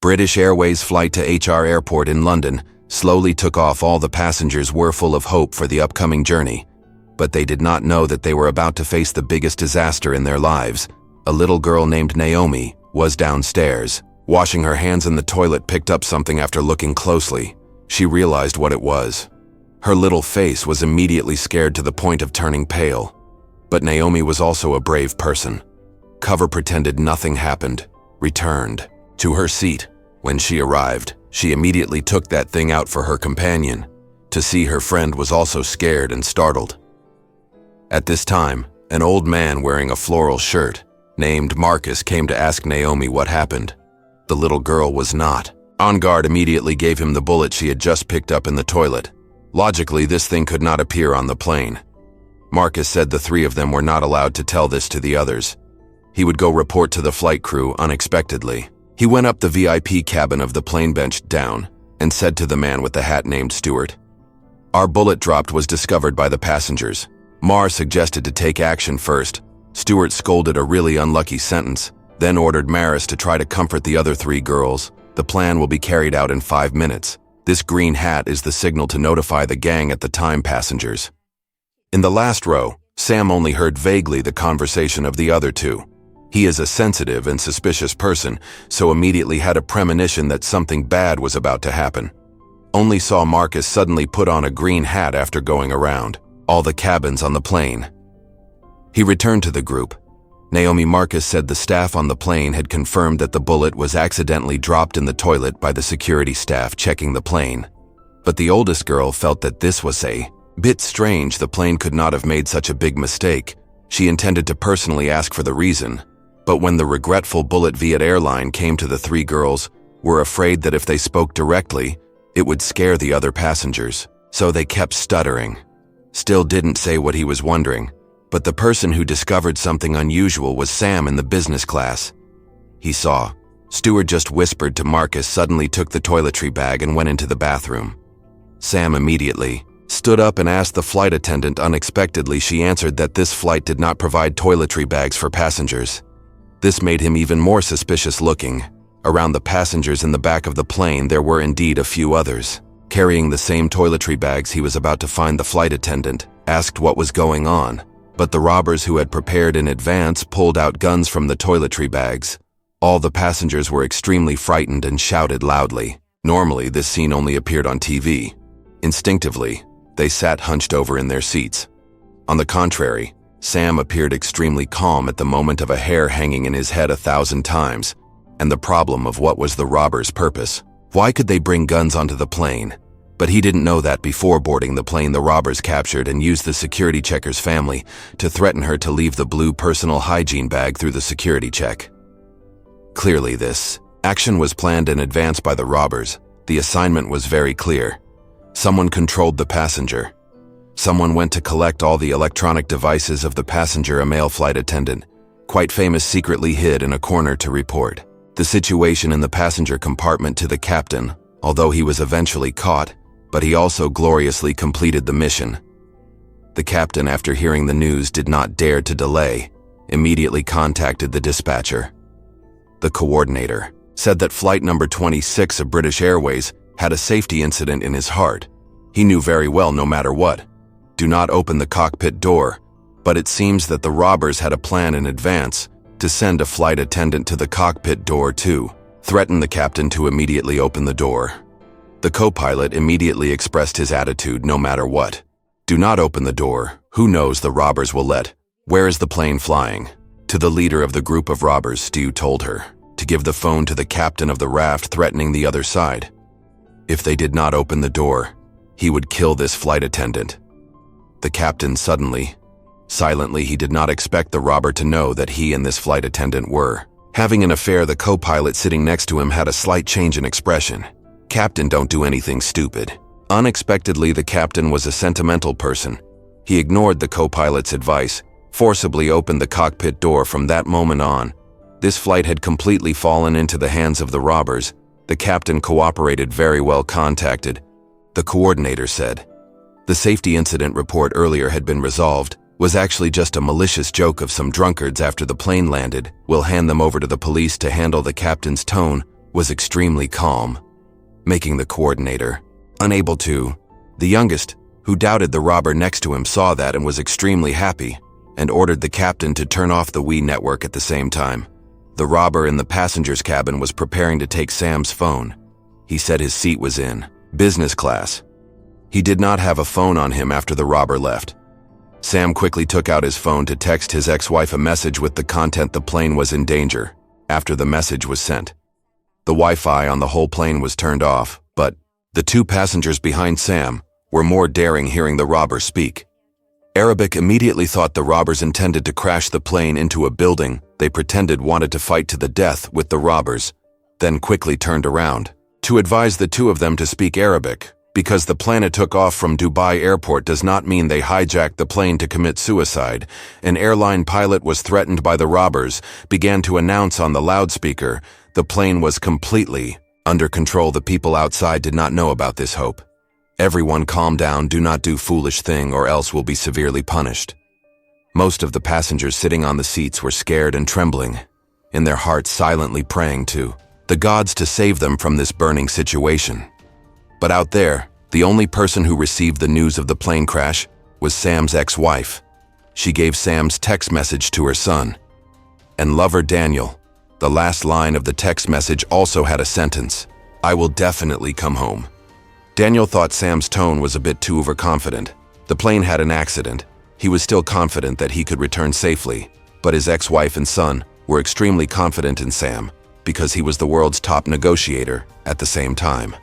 British Airways flight to HR Airport in London slowly took off. All the passengers were full of hope for the upcoming journey, but they did not know that they were about to face the biggest disaster in their lives. A little girl named Naomi was downstairs, washing her hands in the toilet, picked up something. After looking closely, she realized what it was. Her little face was immediately scared to the point of turning pale. But Naomi was also a brave person. Cover pretended nothing happened, returned to her seat. When she arrived, she immediately took that thing out for her companion. To see her friend was also scared and startled. At this time, an old man wearing a floral shirt, named Marcus, came to ask Naomi what happened. The little girl was not on guard, immediately gave him the bullet she had just picked up in the toilet. Logically, this thing could not appear on the plane. Marcus said the three of them were not allowed to tell this to the others. He would go report to the flight crew unexpectedly. He went up the VIP cabin of the plane, benched down, and said to the man with the hat named Stuart, "Our bullet dropped was discovered by the passengers." Mar suggested to take action first. Stuart scolded a really unlucky sentence, then ordered Maris to try to comfort the other three girls. "The plan will be carried out in 5 minutes. This green hat is the signal to notify the gang at the time passengers." In the last row, Sam only heard vaguely the conversation of the other two. He is a sensitive and suspicious person, so immediately had a premonition that something bad was about to happen. Only saw Marcus suddenly put on a green hat after going around all the cabins on the plane. He returned to the group. Naomi Marcus said the staff on the plane had confirmed that the bullet was accidentally dropped in the toilet by the security staff checking the plane. But the oldest girl felt that this was a bit strange. The plane could not have made such a big mistake. She intended to personally ask for the reason. But when the regretful bullet Viet airline came to the three girls, were afraid that if they spoke directly, it would scare the other passengers. So they kept stuttering. Still didn't say what he was wondering. But the person who discovered something unusual was Sam in the business class. He saw. Stuart just whispered to Marcus, suddenly took the toiletry bag and went into the bathroom. Sam immediately stood up and asked the flight attendant. Unexpectedly, she answered that this flight did not provide toiletry bags for passengers. This made him even more suspicious looking. Around the passengers in the back of the plane, there were indeed a few others, carrying the same toiletry bags. He was about to find the flight attendant, asked what was going on. But the robbers who had prepared in advance pulled out guns from the toiletry bags. All the passengers were extremely frightened and shouted loudly. Normally, this scene only appeared on TV. Instinctively, they sat hunched over in their seats. On the contrary, Sam appeared extremely calm at the moment of a hair hanging in his head 1,000 times, and the problem of what was the robbers' purpose. Why could they bring guns onto the plane? But he didn't know that before boarding the plane, the robbers captured and used the security checker's family to threaten her to leave the blue personal hygiene bag through the security check. Clearly, this action was planned in advance by the robbers. The assignment was very clear. Someone controlled the passenger. Someone went to collect all the electronic devices of the passenger. A male flight attendant, quite famous, secretly hid in a corner to report the situation in the passenger compartment to the captain, although he was eventually caught. But he also gloriously completed the mission. The captain, after hearing the news, did not dare to delay, immediately contacted the dispatcher. The coordinator said that flight number 26 of British Airways had a safety incident in his heart. He knew very well, no matter what, do not open the cockpit door, but it seems that the robbers had a plan in advance to send a flight attendant to the cockpit door to threaten the captain to immediately open the door. The co-pilot immediately expressed his attitude: no matter what, do not open the door. Who knows, the robbers will let. Where is the plane flying? To the leader of the group of robbers, Stu told her to give the phone to the captain of the raft, threatening the other side. If they did not open the door, he would kill this flight attendant. The captain silently, he did not expect the robber to know that he and this flight attendant were having an affair. The co-pilot sitting next to him had a slight change in expression. "Captain, don't do anything stupid." Unexpectedly, the captain was a sentimental person. He ignored the co-pilot's advice, forcibly opened the cockpit door. From that moment on, this flight had completely fallen into the hands of the robbers. The captain cooperated very well. Contacted the coordinator, said the safety incident report earlier had been resolved, was actually just a malicious joke of some drunkards after the plane landed. We'll hand them over to the police to handle. The captain's tone was extremely calm, making the coordinator unable to. The youngest, who doubted the robber next to him, saw that and was extremely happy, and ordered the captain to turn off the Wii network at the same time. The robber in the passenger's cabin was preparing to take Sam's phone. He said his seat was in business class. He did not have a phone on him after the robber left. Sam quickly took out his phone to text his ex-wife a message with the content the plane was in danger. After the message was sent, the Wi-Fi on the whole plane was turned off, but the two passengers behind Sam were more daring hearing the robber speak. Arabic immediately thought the robbers intended to crash the plane into a building they pretended wanted to fight to the death with the robbers, then quickly turned around to advise the two of them to speak Arabic, because the plane took off from Dubai airport does not mean they hijacked the plane to commit suicide. An airline pilot was threatened by the robbers, began to announce on the loudspeaker the plane was completely under control. The people outside did not know about this hope. Everyone calm down, do not do foolish thing or else will be severely punished. Most of the passengers sitting on the seats were scared and trembling, in their hearts silently praying to the gods to save them from this burning situation. But out there, the only person who received the news of the plane crash was Sam's ex-wife. She gave Sam's text message to her son and lover Daniel. The last line of the text message also had a sentence, "I will definitely come home." Daniel thought Sam's tone was a bit too overconfident. The plane had an accident. He was still confident that he could return safely, but his ex-wife and son were extremely confident in Sam because he was the world's top negotiator at the same time.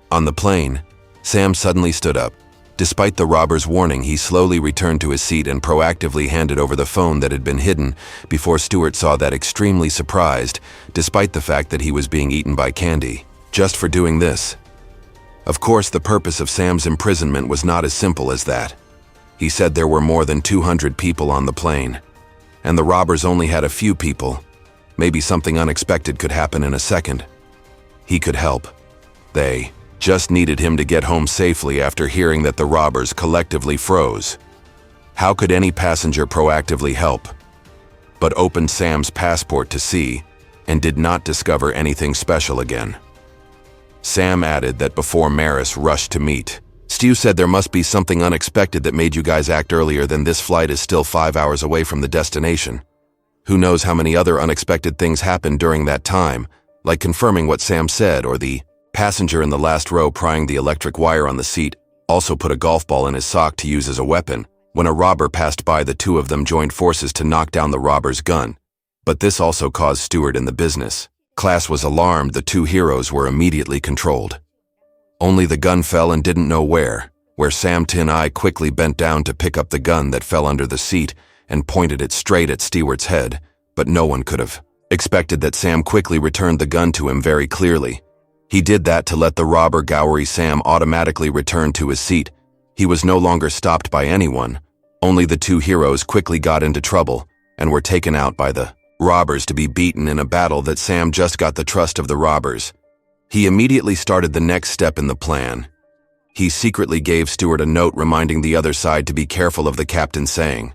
On the plane, Sam suddenly stood up. Despite the robber's warning, he slowly returned to his seat and proactively handed over the phone that had been hidden before Stuart saw that, extremely surprised, despite the fact that he was being eaten by Candy, just for doing this. Of course, the purpose of Sam's imprisonment was not as simple as that. He said there were more than 200 people on the plane, and the robbers only had a few people. Maybe something unexpected could happen in a second. He could help. They just needed him to get home safely after hearing that the robbers collectively froze. How could any passenger proactively help? But opened Sam's passport to see and did not discover anything special again. Sam added that before Maris rushed to meet, Stu said there must be something unexpected that made you guys act earlier than this flight is still 5 hours away from the destination. Who knows how many other unexpected things happened during that time, like confirming what Sam said, or the passenger in the last row prying the electric wire on the seat also put a golf ball in his sock to use as a weapon. When a robber passed by, the two of them joined forces to knock down the robber's gun. But this also caused Stuart in the business class was alarmed. The two heroes were immediately controlled. Only the gun fell and didn't know where Sam Tin Eye quickly bent down to pick up the gun that fell under the seat and pointed it straight at Stewart's head, but no one could have expected that Sam quickly returned the gun to him very clearly. He did that to let the robber Gowrie Sam automatically return to his seat. He was no longer stopped by anyone. Only the two heroes quickly got into trouble and were taken out by the robbers to be beaten in a battle that Sam just got the trust of the robbers. He immediately started the next step in the plan. He secretly gave Stuart a note reminding the other side to be careful of the captain saying.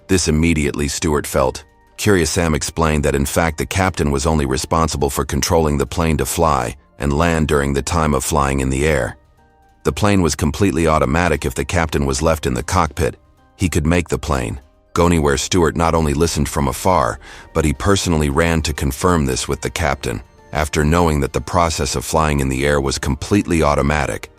This immediately Stuart felt. Curious. Sam explained that in fact the captain was only responsible for controlling the plane to fly and land during the time of flying in the air. The plane was completely automatic. If the captain was left in the cockpit, he could make the plane go anywhere. Stuart not only listened from afar, but he personally ran to confirm this with the captain. After knowing that the process of flying in the air was completely automatic,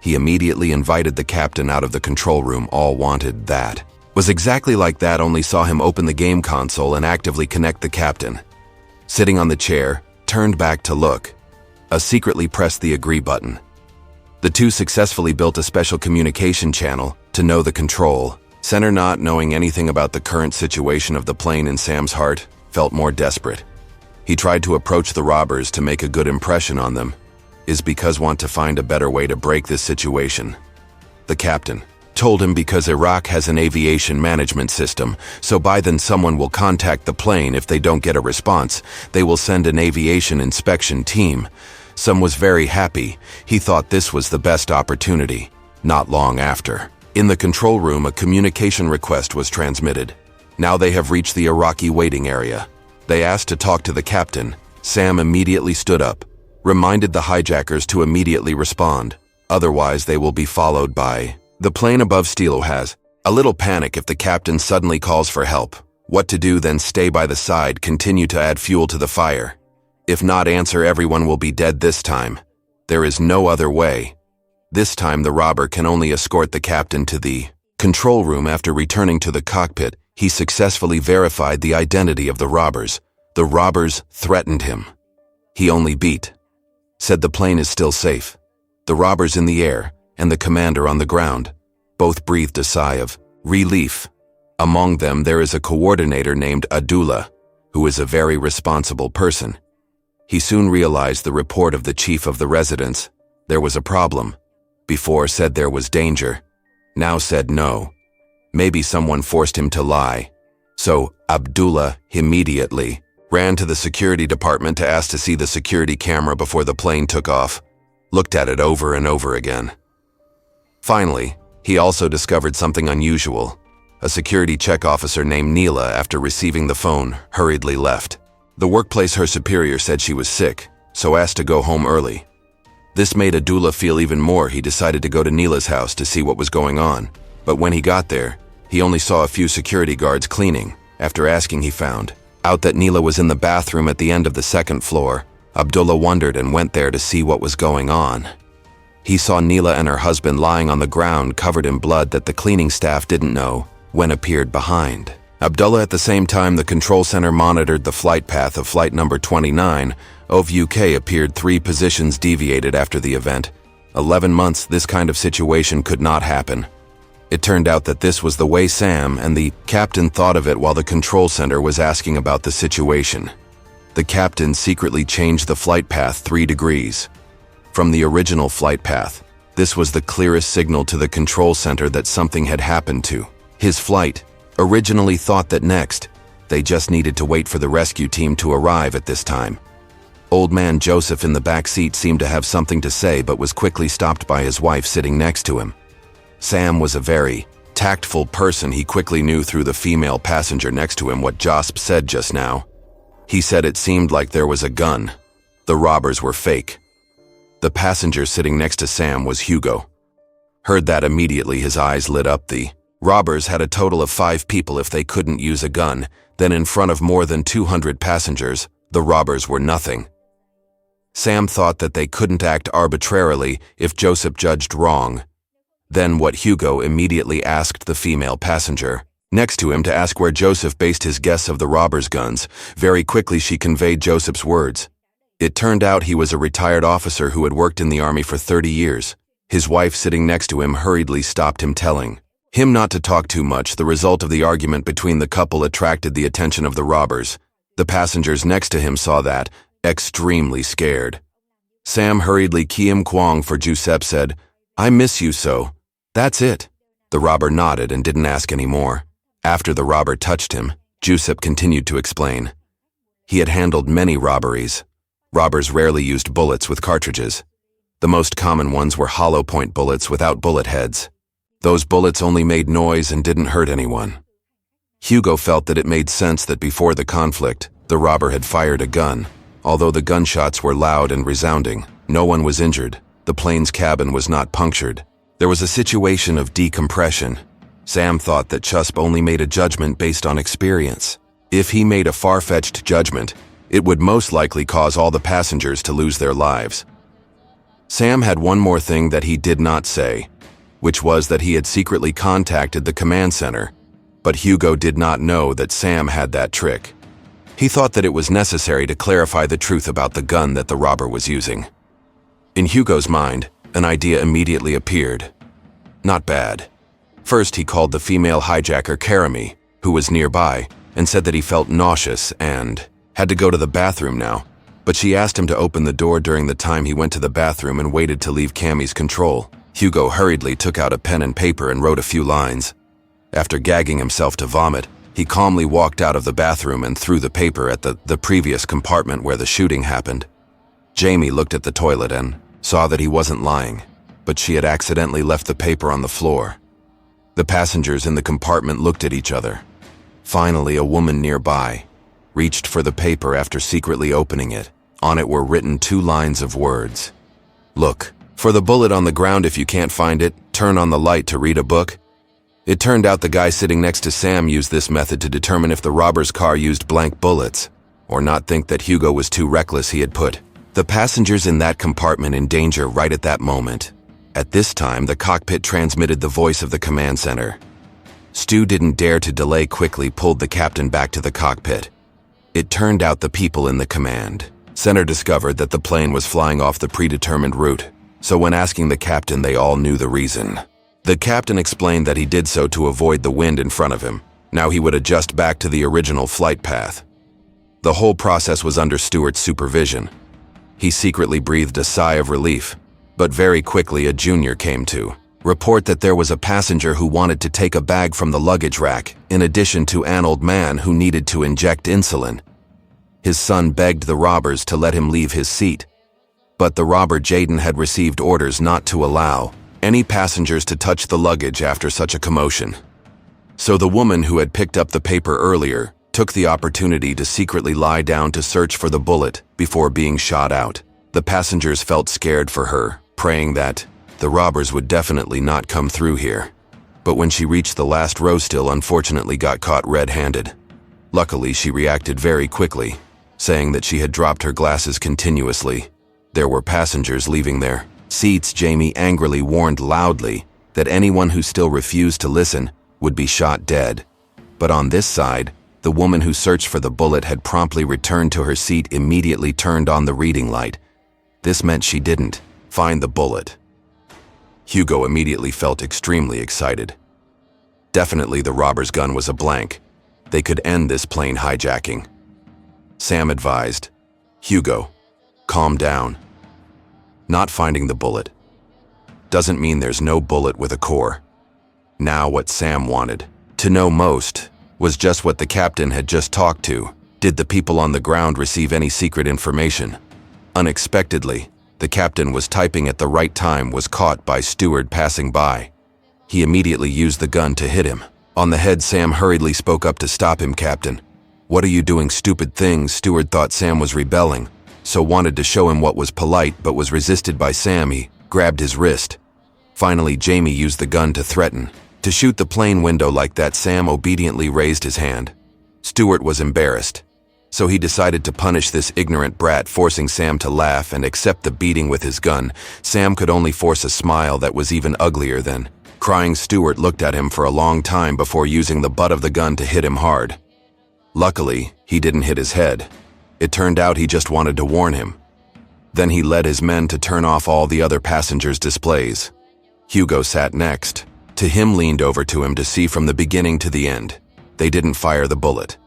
he immediately invited the captain out of the control room. All wanted that was exactly like that, only saw him open the game console and actively connect the captain. Sitting on the chair, turned back to look. Secretly pressed the agree button. The two successfully built a special communication channel to know the control center. Not knowing anything about the current situation of the plane, in Sam's heart felt more desperate. He tried to approach the robbers to make a good impression on them, is because want to find a better way to break this situation. The captain told him because Iraq has an aviation management system, so by then someone will contact the plane. If they don't get a response, they will send an aviation inspection team. Sam was very happy. He thought this was the best opportunity. Not long after, in the control room, a communication request was transmitted. Now they have reached the Iraqi waiting area. They asked to talk to the captain. Sam immediately stood up, reminded the hijackers to immediately respond. Otherwise, they will be followed by... The plane above Stilo has a little panic if the captain suddenly calls for help. What to do, then stay by the side, continue to add fuel to the fire. If not answer, everyone will be dead this time. There is no other way. This time the robber can only escort the captain to the control room. After returning to the cockpit, he successfully verified the identity of the robbers. The robbers threatened him. He only said the plane is still safe. The robbers in the air and the commander on the ground both breathed a sigh of relief. Among them there is a coordinator named Abdullah, who is a very responsible person. He soon realized the report of the chief of the residence. There was a problem. Before said there was danger. Now said no. Maybe someone forced him to lie. So Abdullah immediately ran to the security department to ask to see the security camera before the plane took off. Looked at it over and over again. Finally, he also discovered something unusual. A security check officer named Neela, after receiving the phone, hurriedly left. The workplace, her superior said she was sick, so asked to go home early. This made Abdullah feel even more. He decided to go to Neela's house to see what was going on. But when he got there, he only saw a few security guards cleaning. After asking, he found out that Neela was in the bathroom at the end of the second floor. Abdullah wondered and went there to see what was going on. He saw Neela and her husband lying on the ground covered in blood that the cleaning staff didn't know when appeared behind. Abdullah, at the same time, the control center monitored the flight path of flight number 29 of UK, appeared 3 positions deviated after the event. 11 months, this kind of situation could not happen. It turned out that this was the way Sam and the captain thought of it while the control center was asking about the situation. The captain secretly changed the flight path 3 degrees from the original flight path. This was the clearest signal to the control center that something had happened to his flight. Originally thought that next, they just needed to wait for the rescue team to arrive at this time. Old man Joseph in the back seat seemed to have something to say, but was quickly stopped by his wife sitting next to him. Sam was a very tactful person. He quickly knew through the female passenger next to him what Josp said just now. He said it seemed like there was a gun. The robbers were fake. The passenger sitting next to Sam was Hugo. Heard that immediately, his eyes lit up. The robbers had a total of 5 people if they couldn't use a gun. Then in front of more than 200 passengers, the robbers were nothing. Sam thought that they couldn't act arbitrarily if Joseph judged wrong. Then what Hugo immediately asked the female passenger next to him to ask where Joseph based his guess of the robbers' guns. Very quickly she conveyed Joseph's words. It turned out he was a retired officer who had worked in the army for 30 years. His wife sitting next to him hurriedly stopped him, telling him not to talk too much. The result of the argument between the couple attracted the attention of the robbers. The passengers next to him saw that, extremely scared. Sam hurriedly Kiem Kwong for Giuseppe said, "I miss you so." "That's it." The robber nodded and didn't ask any more. After the robber touched him, Giuseppe continued to explain. He had handled many robberies. Robbers rarely used bullets with cartridges. The most common ones were hollow point bullets without bullet heads. Those bullets only made noise and didn't hurt anyone. Hugo felt that it made sense that before the conflict, the robber had fired a gun. Although the gunshots were loud and resounding, no one was injured. The plane's cabin was not punctured. There was a situation of decompression. Sam thought that Chusp only made a judgment based on experience. If he made a far-fetched judgment, it would most likely cause all the passengers to lose their lives. Sam had one more thing that he did not say, which was that he had secretly contacted the command center, but Hugo did not know that Sam had that trick. He thought that it was necessary to clarify the truth about the gun that the robber was using. In Hugo's mind, an idea immediately appeared. Not bad. First, he called the female hijacker Karami, who was nearby, and said that he felt nauseous and had to go to the bathroom now, but she asked him to open the door during the time he went to the bathroom and waited to leave Cammy's control. Hugo hurriedly took out a pen and paper and wrote a few lines. After gagging himself to vomit, he calmly walked out of the bathroom and threw the paper at the previous compartment where the shooting happened. Jamie looked at the toilet and saw that he wasn't lying, but she had accidentally left the paper on the floor. The passengers in the compartment looked at each other. Finally, a woman nearby reached for the paper after secretly opening it. On it were written 2 lines of words. "Look for the bullet on the ground. If you can't find it, turn on the light to read a book." It turned out the guy sitting next to Sam used this method to determine if the robber's car used blank bullets, or not think that Hugo was too reckless. He had put the passengers in that compartment in danger right at that moment. At this time, the cockpit transmitted the voice of the command center. Stu didn't dare to delay, quickly pulled the captain back to the cockpit. It turned out the people in the command center discovered that the plane was flying off the predetermined route, so when asking the captain, they all knew the reason. The captain explained that he did so to avoid the wind in front of him. Now he would adjust back to the original flight path. The whole process was under Stewart's supervision. He secretly breathed a sigh of relief, but very quickly a junior came to report that there was a passenger who wanted to take a bag from the luggage rack, in addition to an old man who needed to inject insulin. His son begged the robbers to let him leave his seat, but the robber Jaden had received orders not to allow any passengers to touch the luggage after such a commotion. So the woman who had picked up the paper earlier took the opportunity to secretly lie down to search for the bullet before being shot out. The passengers felt scared for her, praying that the robbers would definitely not come through here. But when she reached the last row, still unfortunately got caught red-handed. Luckily, she reacted very quickly, saying that she had dropped her glasses continuously. There were passengers leaving their seats. Jamie angrily warned loudly that anyone who still refused to listen would be shot dead. But on this side, the woman who searched for the bullet had promptly returned to her seat, immediately turned on the reading light. This meant she didn't find the bullet. Hugo immediately felt extremely excited. Definitely the robber's gun was a blank. They could end this plane hijacking. Sam advised, "Hugo, calm down. Not finding the bullet doesn't mean there's no bullet with a core." Now what Sam wanted to know most was just what the captain had just talked to. Did the people on the ground receive any secret information? Unexpectedly, the captain was typing at the right time, was caught by Stewart passing by. He immediately used the gun to hit him on the head. Sam hurriedly spoke up to stop him. "Captain, what are you doing? Stupid things." Stewart thought Sam was rebelling, so wanted to show him what was polite, but was resisted by Sam. He grabbed his wrist. Finally, Jamie used the gun to threaten to shoot the plane window like that. Sam obediently raised his hand. Stewart was embarrassed, so he decided to punish this ignorant brat, forcing Sam to laugh and accept the beating with his gun. Sam could only force a smile that was even uglier than crying. Stewart looked at him for a long time before using the butt of the gun to hit him hard. Luckily, he didn't hit his head. It turned out he just wanted to warn him. Then he led his men to turn off all the other passengers' displays. Hugo sat next to him, leaned over to him to see from the beginning to the end. They didn't fire the bullet.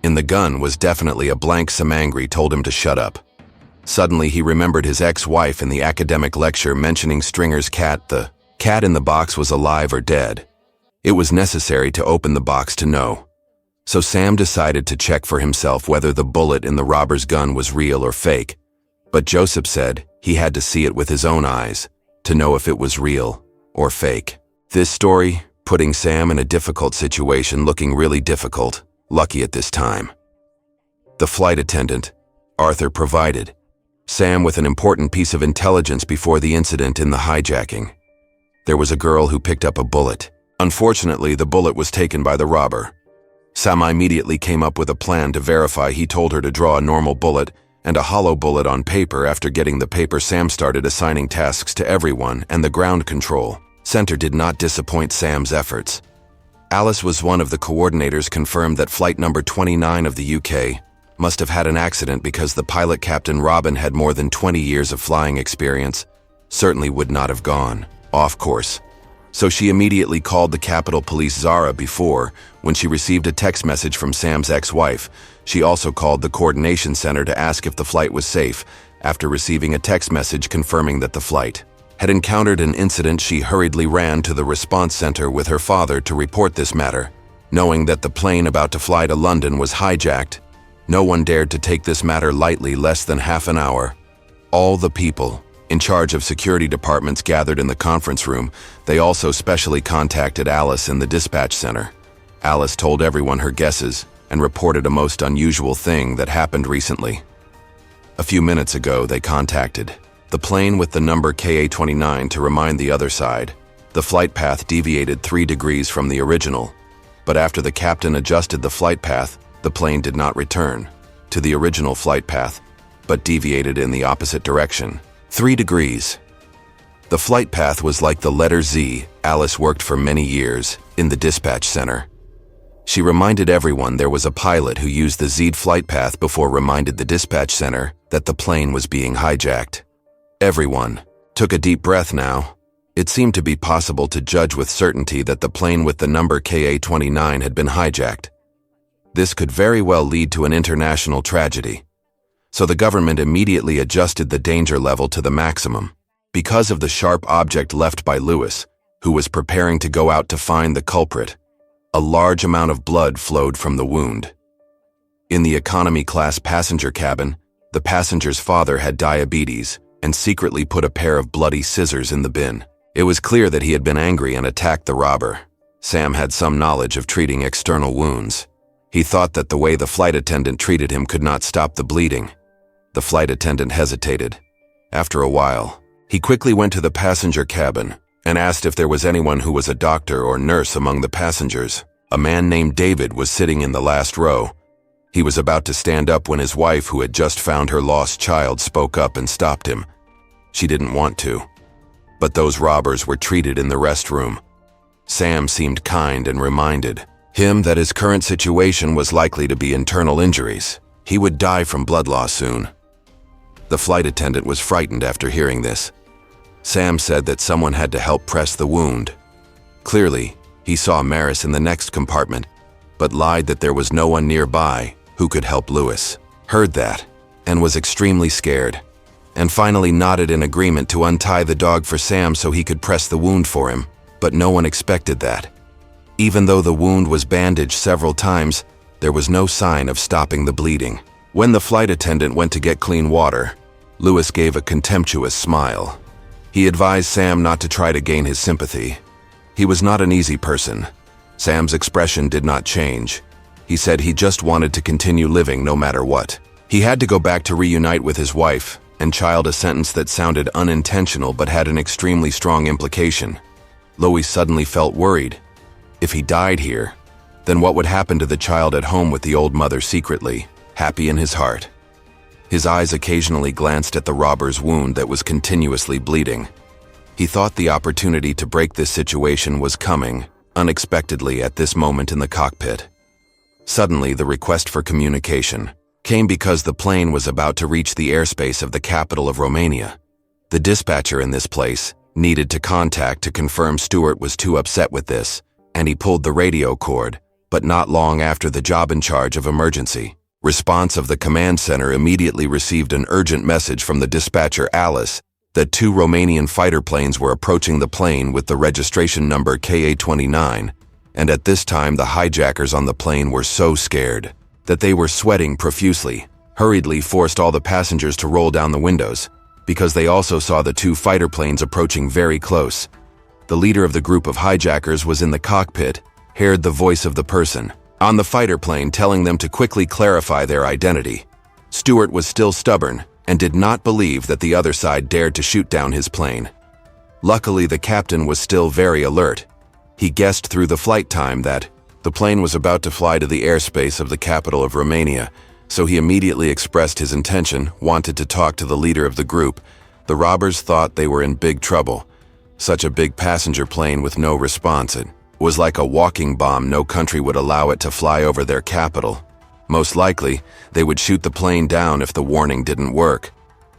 In the gun was definitely a blank. Sam angry told him to shut up. Suddenly he remembered his ex-wife in the academic lecture mentioning Stringer's cat. The cat in the box was alive or dead. It was necessary to open the box to know. So Sam decided to check for himself whether the bullet in the robber's gun was real or fake. But Joseph said he had to see it with his own eyes to know if it was real or fake. This story putting Sam in a difficult situation, looking really difficult. Lucky at this time. The flight attendant, Arthur, provided Sam with an important piece of intelligence before the incident in the hijacking. There was a girl who picked up a bullet. Unfortunately, the bullet was taken by the robber. Sam immediately came up with a plan to verify. He told her to draw a normal bullet and a hollow bullet on paper. After getting the paper, Sam started assigning tasks to everyone, and the ground control center did not disappoint Sam's efforts. Alice was one of the coordinators, confirmed that flight number 29 of the UK must have had an accident because the pilot, Captain Robin, had more than 20 years of flying experience, certainly would not have gone off course. So she immediately called the Capitol Police Zara before, when she received a text message from Sam's ex-wife. She also called the coordination center to ask if the flight was safe. After receiving a text message confirming that the flight had encountered an incident, she hurriedly ran to the response center with her father to report this matter. Knowing that the plane about to fly to London was hijacked, no one dared to take this matter lightly. Less than half an hour, all the people in charge of security departments gathered in the conference room. They also specially contacted Alice in the dispatch center. Alice told everyone her guesses and reported a most unusual thing that happened recently. A few minutes ago, they contacted the plane with the number KA-29 to remind the other side. The flight path deviated 3 degrees from the original, but after the captain adjusted the flight path, the plane did not return to the original flight path, but deviated in the opposite direction. 3 degrees. The flight path was like the letter Z. Alice worked for many years in the dispatch center. She reminded everyone there was a pilot who used the Z flight path before reminded the dispatch center that the plane was being hijacked. Everyone took a deep breath now. It seemed to be possible to judge with certainty that the plane with the number KA-29 had been hijacked. This could very well lead to an international tragedy. So the government immediately adjusted the danger level to the maximum. Because of the sharp object left by Lewis, who was preparing to go out to find the culprit, a large amount of blood flowed from the wound. In the economy class passenger cabin, the passenger's father had diabetes and secretly put a pair of bloody scissors in the bin. It was clear that he had been angry and attacked the robber. Sam had some knowledge of treating external wounds. He thought that the way the flight attendant treated him could not stop the bleeding. The flight attendant hesitated. After a while, he quickly went to the passenger cabin and asked if there was anyone who was a doctor or nurse among the passengers. A man named David was sitting in the last row. He was about to stand up when his wife, who had just found her lost child, spoke up and stopped him. She didn't want to. But those robbers were treated in the restroom. Sam seemed kind and reminded him that his current situation was likely to be internal injuries. He would die from blood loss soon. The flight attendant was frightened after hearing this. Sam said that someone had to help press the wound. Clearly, he saw Maris in the next compartment, but lied that there was no one nearby who could help Lewis. Heard that, and was extremely scared, and finally nodded in agreement to untie the dog for Sam so he could press the wound for him, but no one expected that. Even though the wound was bandaged several times, there was no sign of stopping the bleeding. When the flight attendant went to get clean water, Lewis gave a contemptuous smile. He advised Sam not to try to gain his sympathy. He was not an easy person. Sam's expression did not change. He said he just wanted to continue living no matter what. He had to go back to reunite with his wife and child, a sentence that sounded unintentional but had an extremely strong implication. Louis suddenly felt worried. If he died here, then what would happen to the child at home with the old mother secretly, happy in his heart? His eyes occasionally glanced at the robber's wound that was continuously bleeding. He thought the opportunity to break this situation was coming, unexpectedly at this moment in the cockpit. Suddenly, the request for communication came because the plane was about to reach the airspace of the capital of Romania. The dispatcher in this place needed to contact to confirm Stuart was too upset with this, and he pulled the radio cord, but not long after the job in charge of emergency response of the command center immediately received an urgent message from the dispatcher Alice that 2 Romanian fighter planes were approaching the plane with the registration number KA-29, and at this time the hijackers on the plane were so scared that they were sweating profusely, hurriedly forced all the passengers to roll down the windows, because they also saw the 2 fighter planes approaching very close. The leader of the group of hijackers was in the cockpit, heard the voice of the person on the fighter plane telling them to quickly clarify their identity. Stuart was still stubborn and did not believe that the other side dared to shoot down his plane. Luckily, the captain was still very alert. He guessed through the flight time that the plane was about to fly to the airspace of the capital of Romania, so he immediately expressed his intention, wanted to talk to the leader of the group. The robbers thought they were in big trouble. Such a big passenger plane with no response. It was like a walking bomb. No country would allow it to fly over their capital. Most likely, they would shoot the plane down if the warning didn't work.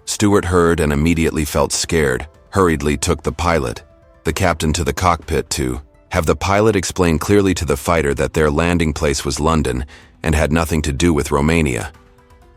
Stuart heard and immediately felt scared, hurriedly took the pilot, the captain, to the cockpit to have the pilot explain clearly to the fighter that their landing place was London and had nothing to do with Romania.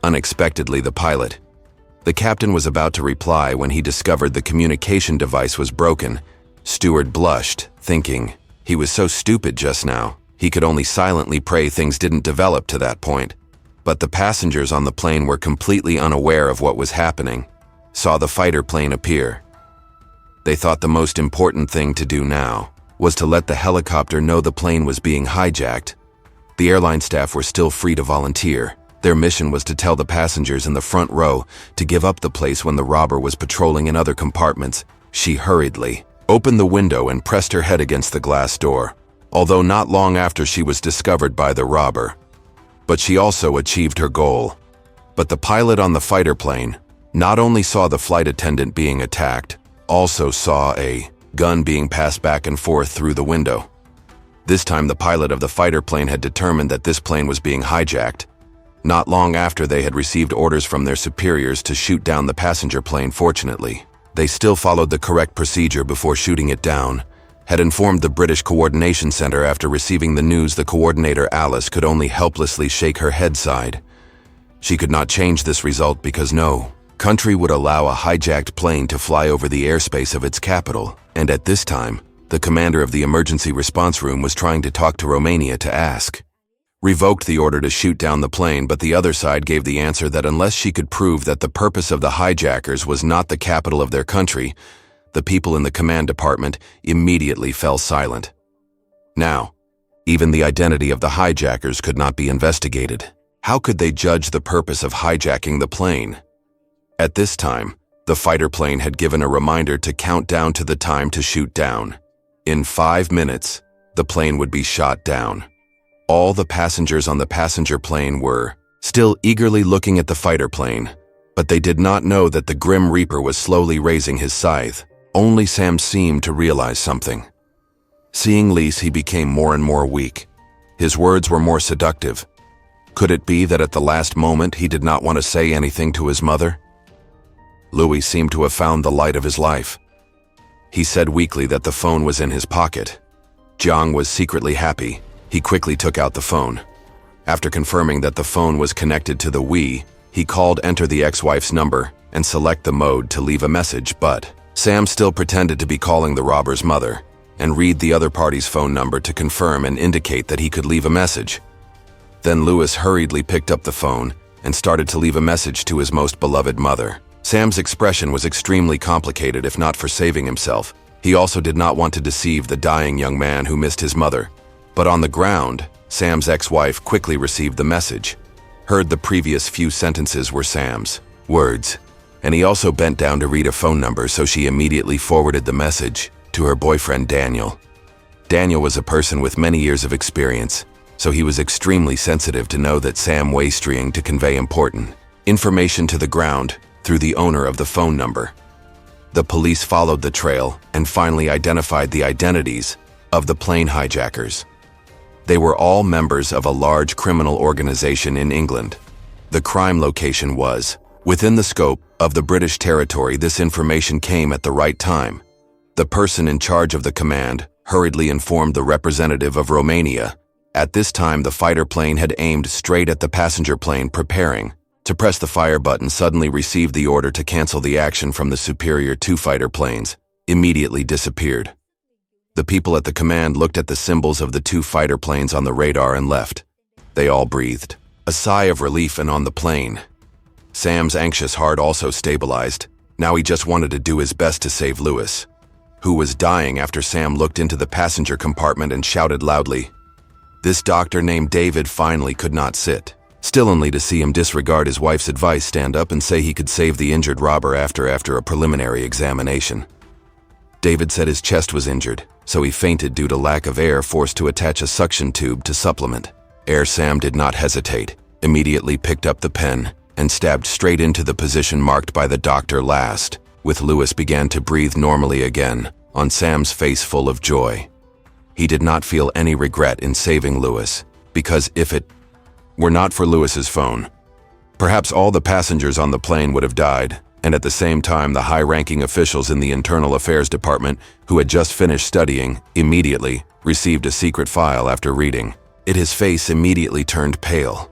Unexpectedly, the captain was about to reply when he discovered the communication device was broken. Stuart blushed, thinking he was so stupid just now. He could only silently pray things didn't develop to that point. But the passengers on the plane were completely unaware of what was happening, saw the fighter plane appear. They thought the most important thing to do now was to let the helicopter know the plane was being hijacked. The airline staff were still free to volunteer. Their mission was to tell the passengers in the front row to give up the place when the robber was patrolling in other compartments. She hurriedly opened the window and pressed her head against the glass door, although not long after she was discovered by the robber. But she also achieved her goal. But the pilot on the fighter plane not only saw the flight attendant being attacked, also saw a gun being passed back and forth through the window. This time the pilot of the fighter plane had determined that this plane was being hijacked. Not long after they had received orders from their superiors to shoot down the passenger plane. Fortunately, they still followed the correct procedure before shooting it down, had informed the British Coordination Center. After receiving the news, the coordinator Alice could only helplessly shake her head side. She could not change this result because no country would allow a hijacked plane to fly over the airspace of its capital, and at this time, the commander of the emergency response room was trying to talk to Romania to ask revoked the order to shoot down the plane, but the other side gave the answer that unless she could prove that the purpose of the hijackers was not the capital of their country, the people in the command department immediately fell silent. Now, even the identity of the hijackers could not be investigated. How could they judge the purpose of hijacking the plane? At this time, the fighter plane had given a reminder to count down to the time to shoot down. In 5 minutes, the plane would be shot down. All the passengers on the passenger plane were still eagerly looking at the fighter plane, but they did not know that the Grim Reaper was slowly raising his scythe. Only Sam seemed to realize something. Seeing Lise, he became more and more weak. His words were more seductive. Could it be that at the last moment he did not want to say anything to his mother? Louis seemed to have found the light of his life. He said weakly that the phone was in his pocket. Jiang was secretly happy. He quickly took out the phone. After confirming that the phone was connected to the Wii, he called enter the ex-wife's number and select the mode to leave a message, but Sam still pretended to be calling the robber's mother and read the other party's phone number to confirm and indicate that he could leave a message. Then Louis hurriedly picked up the phone and started to leave a message to his most beloved mother. Sam's expression was extremely complicated. If not for saving himself, he also did not want to deceive the dying young man who missed his mother. But on the ground, Sam's ex-wife quickly received the message, heard the previous few sentences were Sam's words, and he also bent down to read a phone number, so she immediately forwarded the message to her boyfriend Daniel. Daniel was a person with many years of experience, so he was extremely sensitive to know that Sam was trying to convey important information to the ground through the owner of the phone number. The police followed the trail and finally identified the identities of the plane hijackers. They were all members of a large criminal organization in England. The crime location was within the scope of the British territory. This information came at the right time. The person in charge of the command hurriedly informed the representative of Romania. At this time, the fighter plane had aimed straight at the passenger plane, preparing to press the fire button. Suddenly received the order to cancel the action from the superior two fighter planes, immediately disappeared. The people at the command looked at the symbols of the two fighter planes on the radar and left. They all breathed a sigh of relief, and on the plane, Sam's anxious heart also stabilized. Now he just wanted to do his best to save Louis, who was dying. After Sam looked into the passenger compartment and shouted loudly, this doctor named David finally could not sit still, only to see him disregard his wife's advice, stand up and say he could save the injured robber after a preliminary examination. David said his chest was injured, so he fainted due to lack of air, forced to attach a suction tube to supplement air. Sam did not hesitate, immediately picked up the pen and stabbed straight into the position marked by the doctor last. With Louis began to breathe normally again, on Sam's face full of joy. He did not feel any regret in saving Louis, because if it were not for Louis's phone, perhaps all the passengers on the plane would have died. And at the same time, the high-ranking officials in the Internal Affairs Department, who had just finished studying, immediately received a secret file. After reading it, his face immediately turned pale.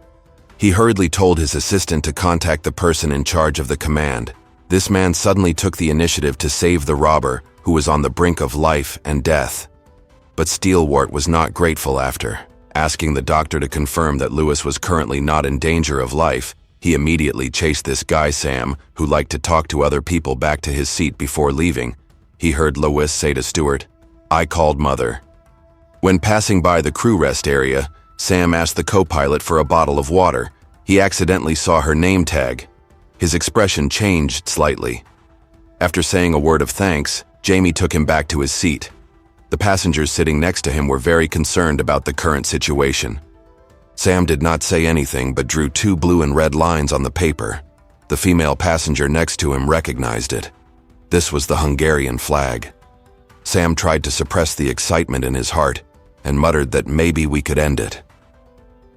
He hurriedly told his assistant to contact the person in charge of the command. This man suddenly took the initiative to save the robber, who was on the brink of life and death. But Steelwart was not grateful. After asking the doctor to confirm that Louis was currently not in danger of life, he immediately chased this guy Sam, who liked to talk to other people, back to his seat. Before leaving, he heard Louis say to Stuart, I called mother. When passing by the crew rest area, Sam asked the co-pilot for a bottle of water. He accidentally saw her name tag. His expression changed slightly. After saying a word of thanks, Jamie took him back to his seat. The passengers sitting next to him were very concerned about the current situation. Sam did not say anything but drew 2 blue and red lines on the paper. The female passenger next to him recognized it. This was the Hungarian flag. Sam tried to suppress the excitement in his heart and muttered that maybe we could end it.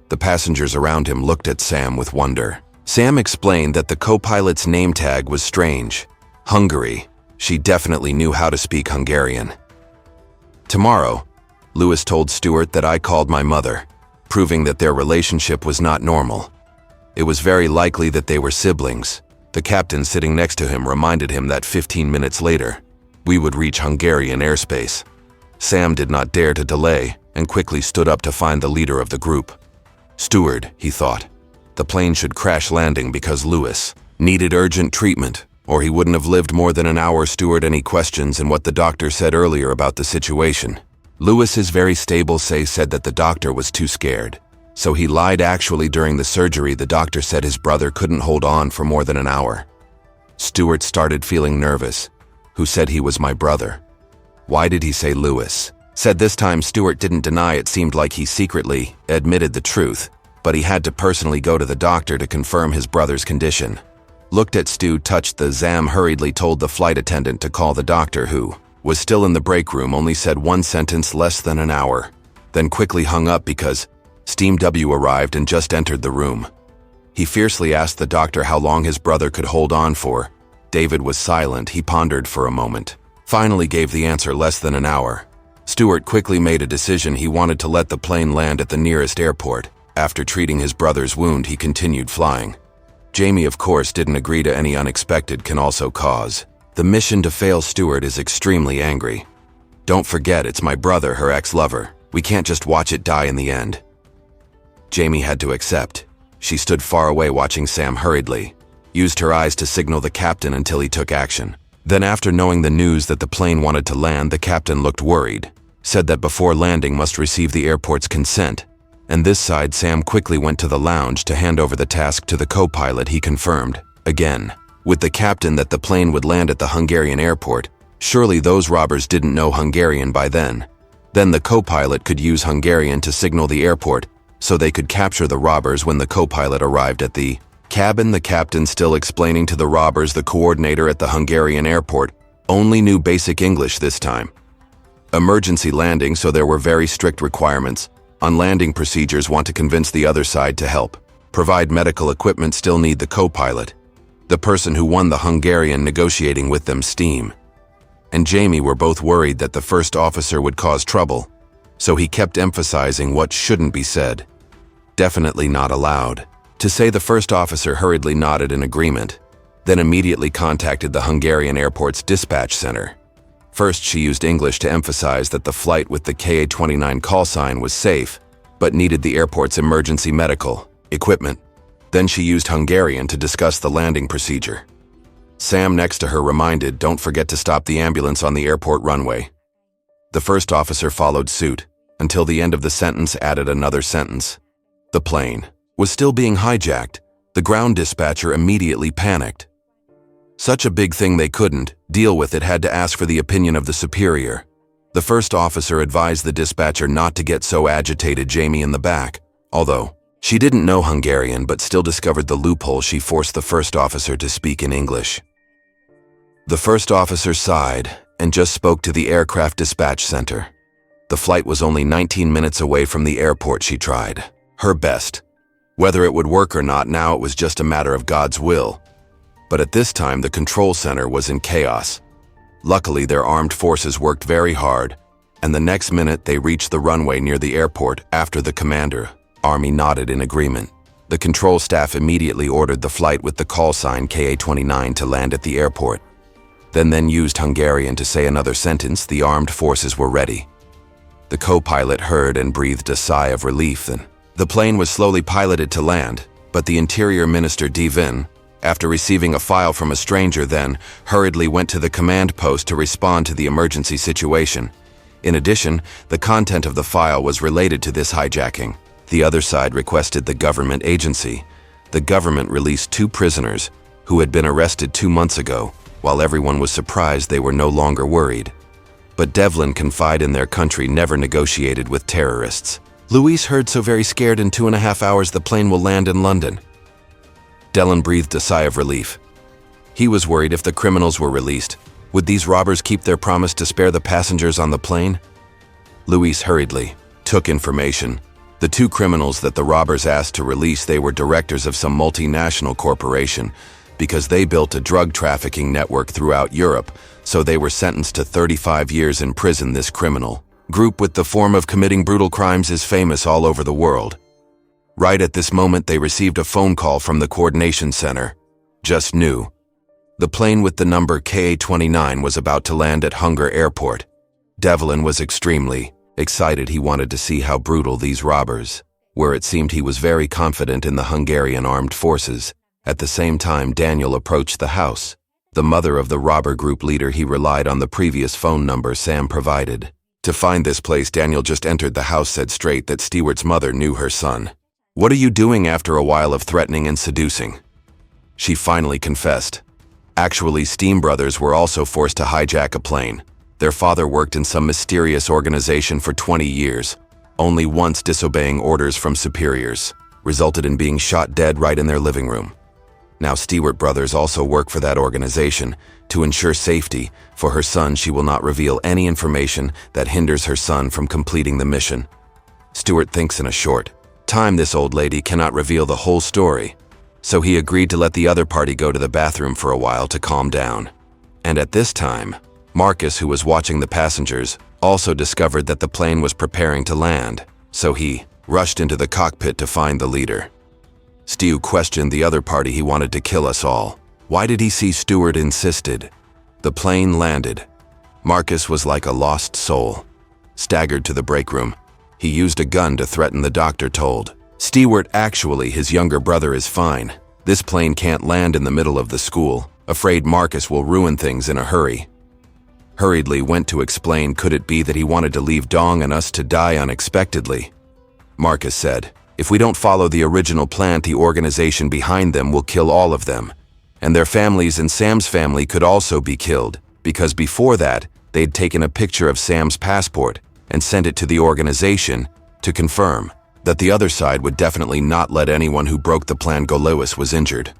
The passengers around him looked at Sam with wonder. Sam explained that the co-pilot's name tag was strange. Hungary. She definitely knew how to speak Hungarian. Tomorrow, Lewis told Stuart that I called my mother, proving that their relationship was not normal. It was very likely that they were siblings. The captain sitting next to him reminded him that 15 minutes later, we would reach Hungarian airspace. Sam did not dare to delay and quickly stood up to find the leader of the group. Steward, he thought. The plane should crash landing because Lewis needed urgent treatment, or he wouldn't have lived more than an hour. Steward, any questions and what the doctor said earlier about the situation? Lewis's very stable said that the doctor was too scared. So he lied. Actually, during the surgery, the doctor said his brother couldn't hold on for more than an hour. Stewart started feeling nervous. Who said he was my brother? Why did he say Lewis? Said this time. Stewart didn't deny. It seemed like he secretly admitted the truth, but he had to personally go to the doctor to confirm his brother's condition. Looked at Stu, touched the Zam, hurriedly told the flight attendant to call the doctor, who was still in the break room. Only said one sentence, less than an hour, then quickly hung up because Steam W arrived and just entered the room. He fiercely asked the doctor how long his brother could hold on for. David was silent. He pondered for a moment, finally gave the answer, less than an hour. Stewart quickly made a decision. He wanted to let the plane land at the nearest airport. After treating his brother's wound, he continued flying. Jamie, of course, didn't agree to any unexpected can also cause the mission to fail. Stewart is extremely angry. Don't forget, it's my brother, her ex-lover. We can't just watch it die in the end. Jamie had to accept. She stood far away watching Sam hurriedly, used her eyes to signal the captain until he took action. Then, after knowing the news that the plane wanted to land, the captain looked worried, said that before landing must receive the airport's consent. And this side, Sam quickly went to the lounge to hand over the task to the co-pilot. He confirmed, again, with the captain that the plane would land at the Hungarian airport. Surely those robbers didn't know Hungarian by then. Then the co-pilot could use Hungarian to signal the airport, so they could capture the robbers. When the co-pilot arrived at the cabin, the captain, still explaining to the robbers, the coordinator at the Hungarian airport only knew basic English this time. Emergency landing, so there were very strict requirements on landing procedures. Want to convince the other side to help provide medical equipment. Still need the co-pilot, the person who won the Hungarian, negotiating with them. Steam and Jamie were both worried that the first officer would cause trouble, so he kept emphasizing what shouldn't be said. Definitely not allowed to say. The first officer hurriedly nodded in agreement, then immediately contacted the Hungarian airport's dispatch center. First, she used English to emphasize that the flight with the KA-29 call sign was safe, but needed the airport's emergency medical equipment. Then she used Hungarian to discuss the landing procedure. Sam next to her reminded, don't forget to stop the ambulance on the airport runway. The first officer followed suit, until the end of the sentence added another sentence. The plane was still being hijacked. The ground dispatcher immediately panicked. Such a big thing, they couldn't deal with it, had to ask for the opinion of the superior. The first officer advised the dispatcher not to get so agitated. Jamie in the back, although she didn't know Hungarian, but still discovered the loophole. She forced the first officer to speak in English. The first officer sighed and just spoke to the aircraft dispatch center. The flight was only 19 minutes away from the airport. She tried her best. Whether it would work or not now, it was just a matter of God's will. But at this time, the control center was in chaos. Luckily, their armed forces worked very hard, and the next minute they reached the runway near the airport. After the commander, Army nodded in agreement. The control staff immediately ordered the flight with the call sign KA-29 to land at the airport. Then used Hungarian to say another sentence. The armed forces were ready. The co-pilot heard and breathed a sigh of relief. Then the plane was slowly piloted to land, but the Interior Minister Devin, after receiving a file from a stranger, then hurriedly went to the command post to respond to the emergency situation. In addition, the content of the file was related to this hijacking. The other side requested the government agency. The government released 2 prisoners who had been arrested 2 months ago, while everyone was surprised they were no longer worried. But Devlin confided in their country never negotiated with terrorists. Luis heard so very scared in 2.5 hours the plane will land in London. Devlin breathed a sigh of relief. He was worried if the criminals were released, would these robbers keep their promise to spare the passengers on the plane? Luis hurriedly took information. The 2 criminals that the robbers asked to release, they were directors of some multinational corporation because they built a drug trafficking network throughout Europe, so they were sentenced to 35 years in prison. This criminal group with the form of committing brutal crimes is famous all over the world. Right at this moment they received a phone call from the coordination center. Just knew. The plane with the number KA-29 was about to land at Hungary Airport. Devlin was extremely excited. He wanted to see how brutal these robbers were. It seemed he was very confident in the Hungarian armed forces. At the same time, Daniel approached the house. The mother of the robber group leader, he relied on the previous phone number Sam provided. To find this place, Daniel just entered the house, said straight that Stewart's mother knew her son. "What are you doing?" After a while of threatening and seducing, she finally confessed. Actually, Steam brothers were also forced to hijack a plane. Their father worked in some mysterious organization for 20 years. Only once disobeying orders from superiors resulted in being shot dead right in their living room. Now Stewart brothers also work for that organization to ensure safety for her son. She will not reveal any information that hinders her son from completing the mission. Stewart thinks in a short time this old lady cannot reveal the whole story, so he agreed to let the other party go to the bathroom for a while to calm down. And at this time, Marcus, who was watching the passengers, also discovered that the plane was preparing to land, so he rushed into the cockpit to find the leader. Stu questioned the other party. He wanted to kill us all. Why did he see Stewart? Insisted. The plane landed. Marcus was like a lost soul. Staggered to the break room. He used a gun to threaten the doctor, told Stewart actually his younger brother is fine. This plane can't land in the middle of the school. Afraid Marcus will ruin things in a hurry. Hurriedly went to explain, could it be that he wanted to leave Dong and us to die unexpectedly? Marcus said, if we don't follow the original plan, the organization behind them will kill all of them. And their families and Sam's family could also be killed, because before that, they'd taken a picture of Sam's passport and sent it to the organization to confirm that the other side would definitely not let anyone who broke the plan go. Lewis was injured.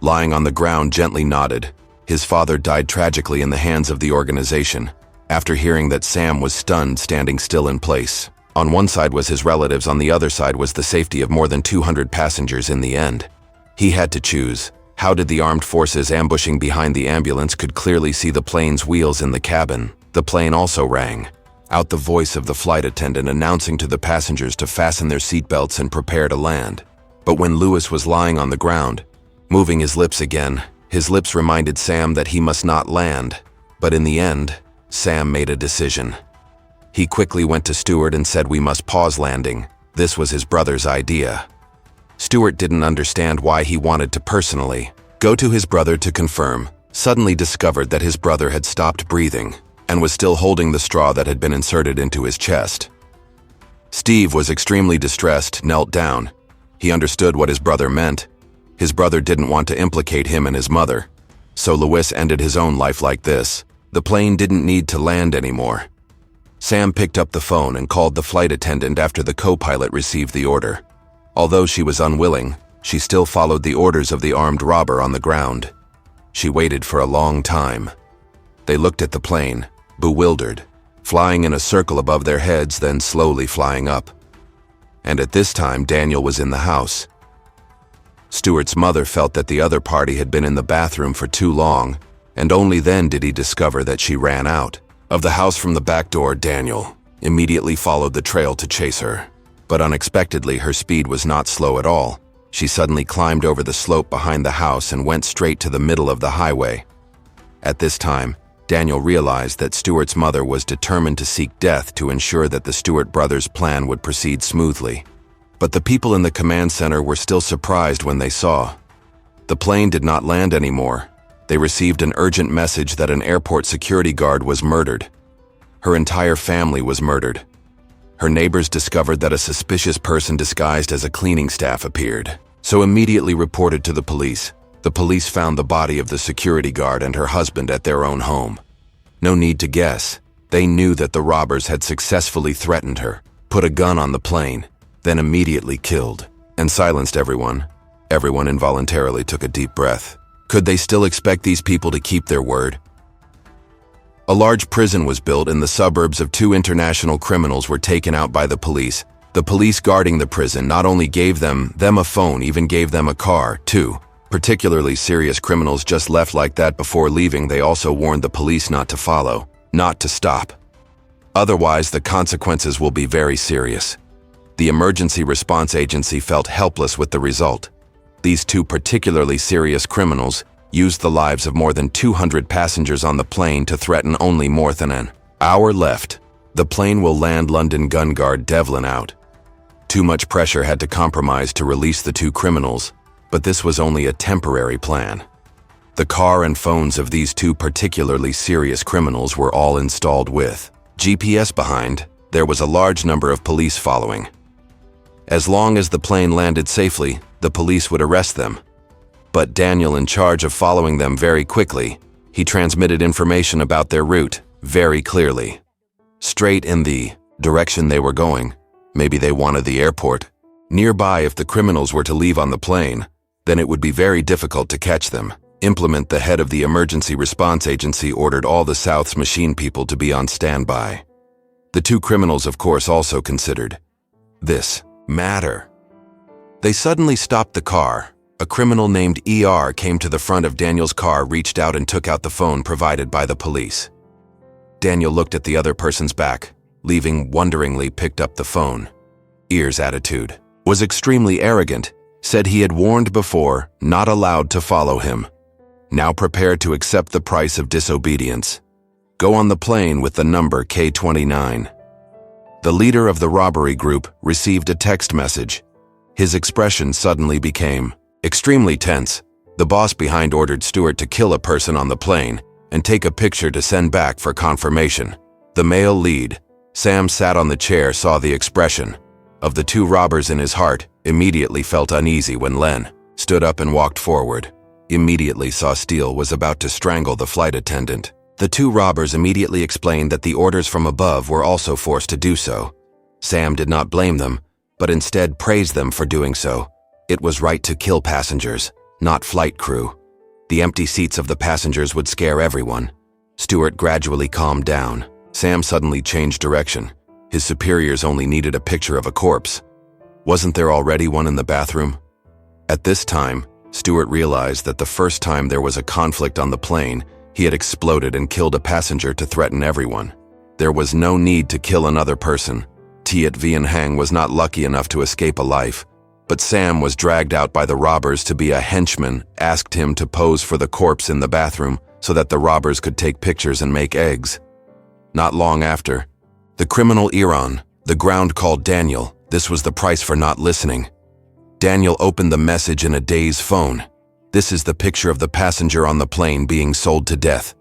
Lying on the ground, gently nodded. His father died tragically in the hands of the organization. After hearing that, Sam was stunned, standing still in place. On one side was his relatives, on the other side was the safety of more than 200 passengers. In the end, he had to choose. How did the armed forces ambushing behind the ambulance could clearly see the plane's wheels in the cabin? The plane also rang out the voice of the flight attendant announcing to the passengers to fasten their seatbelts and prepare to land. But when Lewis was lying on the ground, moving his lips again, his lips reminded Sam that he must not land. But in the end, Sam made a decision. He quickly went to Stewart and said, we must pause landing. This was his brother's idea. Stewart didn't understand why he wanted to personally go to his brother to confirm, suddenly discovered that his brother had stopped breathing and was still holding the straw that had been inserted into his chest. Steve was extremely distressed, knelt down. He understood what his brother meant. His brother didn't want to implicate him and his mother, so Lewis ended his own life like this. The plane didn't need to land anymore. Sam picked up the phone and called the flight attendant after the co-pilot received the order. Although she was unwilling, she still followed the orders of the armed robber on the ground. She waited for a long time. They looked at the plane, bewildered, flying in a circle above their heads, then slowly flying up. And at this time, Daniel was in the house. Stewart's mother felt that the other party had been in the bathroom for too long, and only then did he discover that she ran out of the house from the back door. Daniel immediately followed the trail to chase her, but unexpectedly her speed was not slow at all. She suddenly climbed over the slope behind the house and went straight to the middle of the highway. At this time, Daniel realized that Stewart's mother was determined to seek death to ensure that the Stewart brothers' plan would proceed smoothly. But the people in the command center were still surprised when they saw the plane did not land anymore. They received an urgent message that an airport security guard was murdered. Her entire family was murdered. her neighbors discovered that a suspicious person disguised as a cleaning staff appeared, so immediately reported to the police. The police found the body of the security guard and her husband at their own home. No need to guess. They knew that the robbers had successfully threatened her, put a gun on the plane, then immediately killed, and silenced everyone. Everyone involuntarily took a deep breath. Could they still expect these people to keep their word? A large prison was built in the suburbs of 2 international criminals were taken out by the police. The police guarding the prison not only gave them a phone, even gave them a car, too. Particularly serious criminals just left like that before leaving. They also warned the police not to follow, not to stop. Otherwise, the consequences will be very serious. The emergency response agency felt helpless with the result. These 2 particularly serious criminals used the lives of more than 200 passengers on the plane to threaten only more than an hour left. The plane will land. London gun guard Devlin out. Too much pressure had to compromise to release the 2 criminals, but this was only a temporary plan. The car and phones of these 2 particularly serious criminals were all installed with GPS behind. There was a large number of police following. As long as the plane landed safely, the police would arrest them. But Daniel, in charge of following them very quickly, he transmitted information about their route very clearly. Straight in the direction they were going. Maybe they wanted the airport nearby. If the criminals were to leave on the plane, then it would be very difficult to catch them. Implement. The head of the emergency response agency ordered all the South's machine people to be on standby. The 2 criminals, of course, also considered this matter. They suddenly stopped the car. A criminal named ER came to the front of Daniel's car, reached out and took out the phone provided by the police. Daniel looked at the other person's back, leaving wonderingly, picked up the phone. ER's attitude was extremely arrogant, said he had warned before, not allowed to follow him. Now prepared to accept the price of disobedience. Go on the plane with the number K29. The leader of the robbery group received a text message. His expression suddenly became extremely tense. The boss behind ordered Stewart to kill a person on the plane and take a picture to send back for confirmation. The male lead, Sam, sat on the chair, saw the expression of the 2 robbers in his heart, immediately felt uneasy when Len stood up and walked forward. Immediately saw Steele was about to strangle the flight attendant. The 2 robbers immediately explained that the orders from above were also forced to do so. Sam did not blame them, but instead praised them for doing so. It was right to kill passengers, not flight crew. The empty seats of the passengers would scare everyone. Stewart gradually calmed down. Sam suddenly changed direction. His superiors only needed a picture of a corpse. Wasn't there already one in the bathroom? At this time, Stewart realized that the first time there was a conflict on the plane, he had exploded and killed a passenger to threaten everyone. There was no need to kill another person. Tiet Vian Hang was not lucky enough to escape a life. But Sam was dragged out by the robbers to be a henchman, asked him to pose for the corpse in the bathroom so that the robbers could take pictures and make eggs. Not long after, the criminal Iran, the ground called Daniel. This was the price for not listening. Daniel opened the message in a day's phone. This is the picture of the passenger on the plane being sold to death.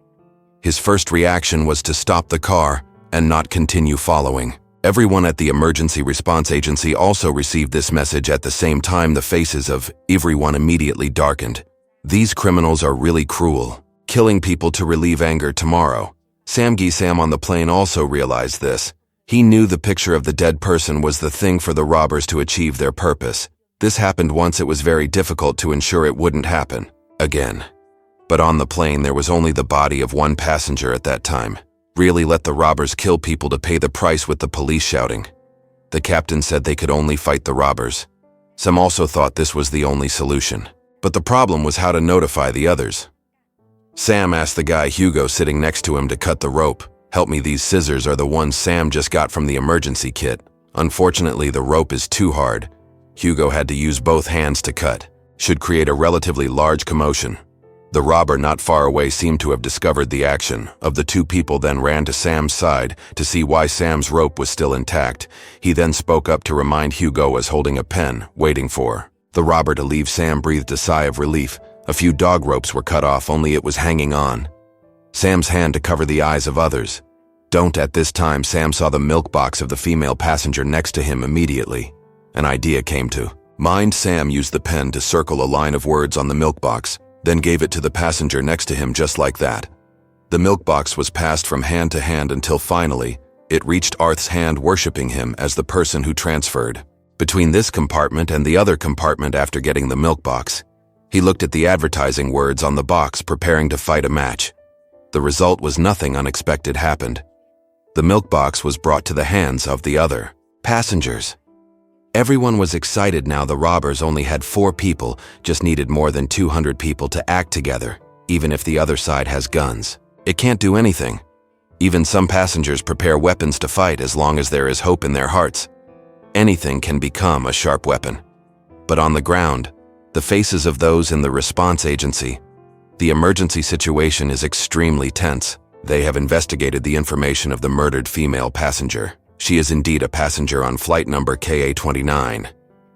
His first reaction was to stop the car and not continue following. Everyone at the emergency response agency also received this message at the same time. The faces of everyone immediately darkened. These criminals are really cruel, killing people to relieve anger tomorrow. Sam on the plane also realized this. He knew the picture of the dead person was the thing for the robbers to achieve their purpose. This happened once. It was very difficult to ensure it wouldn't happen again. But on the plane there was only the body of 1 passenger at that time. Really let the robbers kill people to pay the price with the police shouting. The captain said they could only fight the robbers. Some also thought this was the only solution. But the problem was how to notify the others. Sam asked the guy Hugo sitting next to him to cut the rope. Help me, these scissors are the ones Sam just got from the emergency kit. Unfortunately, the rope is too hard. Hugo had to use both hands to cut. Should create a relatively large commotion. The robber not far away seemed to have discovered the action of the 2 people, then ran to Sam's side to see why Sam's rope was still intact. He then spoke up to remind Hugo was holding a pen, waiting for the robber to leave. Sam breathed a sigh of relief. A few dog ropes were cut off, only it was hanging on. Sam's hand to cover the eyes of others. Don't. At this time, Sam saw the milk box of the female passenger next to him immediately. An idea came to mind. Sam used the pen to circle a line of words on the milk box, then gave it to the passenger next to him just like that. The milk box was passed from hand to hand until finally, it reached Arth's hand, worshipping him as the person who transferred between this compartment and the other compartment. After getting the milk box, he looked at the advertising words on the box, preparing to fight a match. The result was nothing unexpected happened. The milk box was brought to the hands of the other passengers. Everyone was excited now. The robbers only had 4 people, just needed more than 200 people to act together. Even if the other side has guns, it can't do anything. Even some passengers prepare weapons to fight. As long as there is hope in their hearts, anything can become a sharp weapon. But on the ground, the faces of those in the response agency, the emergency situation is extremely tense. They have investigated the information of the murdered female passenger. She is indeed a passenger on flight number KA-29.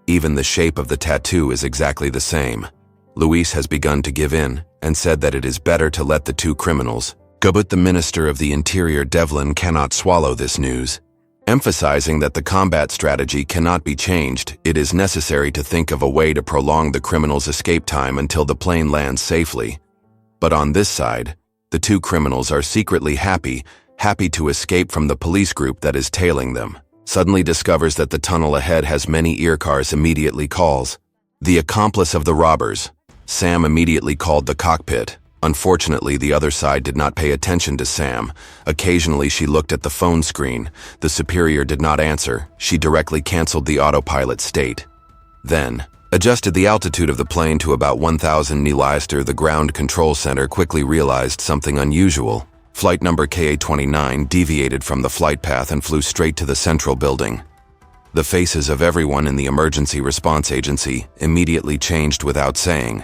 Even the shape of the tattoo is exactly the same. Luis has begun to give in and said that it is better to let the 2 criminals go, but the Minister of the Interior, Devlin, cannot swallow this news, emphasizing that the combat strategy cannot be changed. It is necessary to think of a way to prolong the criminals' escape time until the plane lands safely. But on this side, the 2 criminals are secretly happy to escape from the police group that is tailing them. Suddenly discovers that the tunnel ahead has many ear cars. Immediately calls the accomplice of the robbers. Sam immediately called the cockpit. Unfortunately, the other side did not pay attention to Sam. Occasionally, she looked at the phone screen. The superior did not answer. She directly canceled the autopilot state. Then, adjusted the altitude of the plane to about 1,000 Neileister. The ground control center quickly realized something unusual. Flight number KA-29 deviated from the flight path and flew straight to the central building. The faces of everyone in the emergency response agency immediately changed without saying.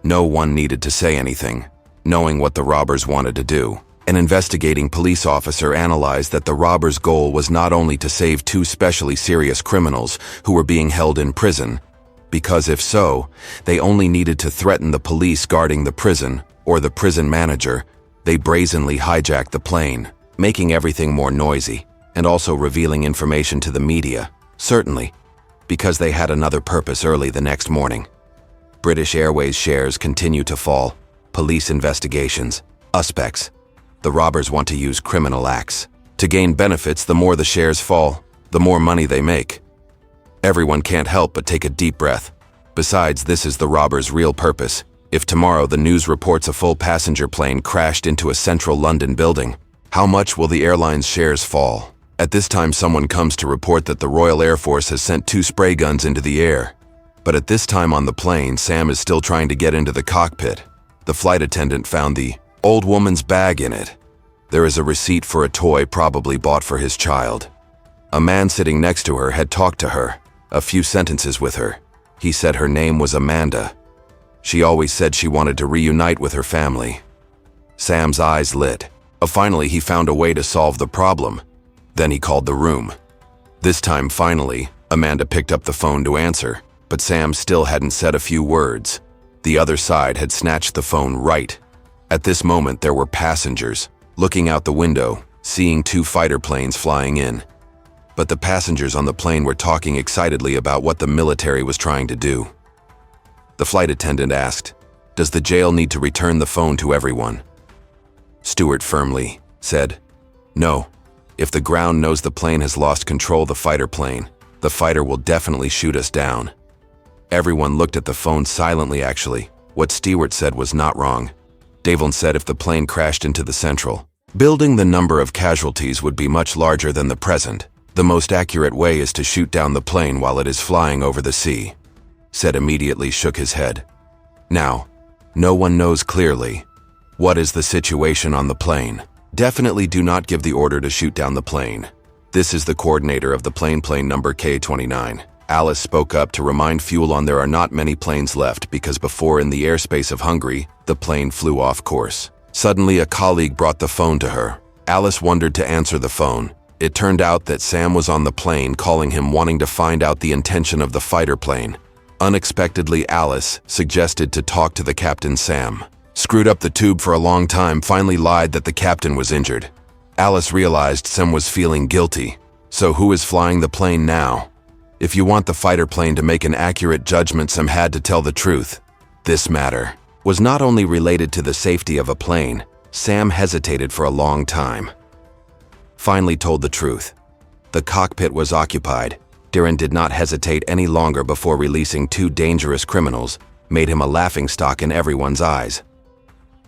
No one needed to say anything, knowing what the robbers wanted to do. An investigating police officer analyzed that the robbers' goal was not only to save 2 especially serious criminals who were being held in prison, because if so, they only needed to threaten the police guarding the prison or the prison manager. They brazenly hijacked the plane, making everything more noisy and also revealing information to the media. Certainly, because they had another purpose. Early the next morning, British Airways shares continue to fall. Police investigations. Suspects. The robbers want to use criminal acts to gain benefits. The more the shares fall, the more money they make. Everyone can't help but take a deep breath. Besides, this is the robbers' real purpose. If tomorrow the news reports a full passenger plane crashed into a central London building, how much will the airline's shares fall? At this time, someone comes to report that the Royal Air Force has sent 2 spray guns into the air. But at this time on the plane, Sam is still trying to get into the cockpit. The flight attendant found the old woman's bag in it. There is a receipt for a toy probably bought for his child. A man sitting next to her had talked to her, a few sentences with her. He said her name was Amanda. She always said she wanted to reunite with her family. Sam's eyes lit. Finally, he found a way to solve the problem. Then he called the room. This time, finally, Amanda picked up the phone to answer, but Sam still hadn't said a few words. The other side had snatched the phone right. At this moment, there were passengers looking out the window, seeing 2 fighter planes flying in. But the passengers on the plane were talking excitedly about what the military was trying to do. The flight attendant asked, "Does the jail need to return the phone to everyone?" Stewart firmly said, "No. If the ground knows the plane has lost control of the fighter will definitely shoot us down." Everyone looked at the phone silently. Actually, what Stewart said was not wrong. Devlin said if the plane crashed into the central building, the number of casualties would be much larger than the present. The most accurate way is to shoot down the plane while it is flying over the sea. Said immediately shook his head. Now, no one knows clearly what is the situation on the plane. Definitely do not give the order to shoot down the plane. This is the coordinator of the plane number K29. Alice spoke up to remind fuel on. There are not many planes left because before in the airspace of Hungary, the plane flew off course. Suddenly, a colleague brought the phone to her. Alice wondered to answer the phone. It turned out that Sam was on the plane calling him, wanting to find out the intention of the fighter plane. Unexpectedly, Alice suggested to talk to the captain. Sam screwed up the tube for a long time, finally lied that the captain was injured. Alice realized Sam was feeling guilty. So who is flying the plane now? If you want the fighter plane to make an accurate judgment, Sam had to tell the truth. This matter was not only related to the safety of a plane. Sam hesitated for a long time. Finally told the truth. The cockpit was occupied. Darren did not hesitate any longer before releasing two dangerous criminals, made him a laughingstock in everyone's eyes.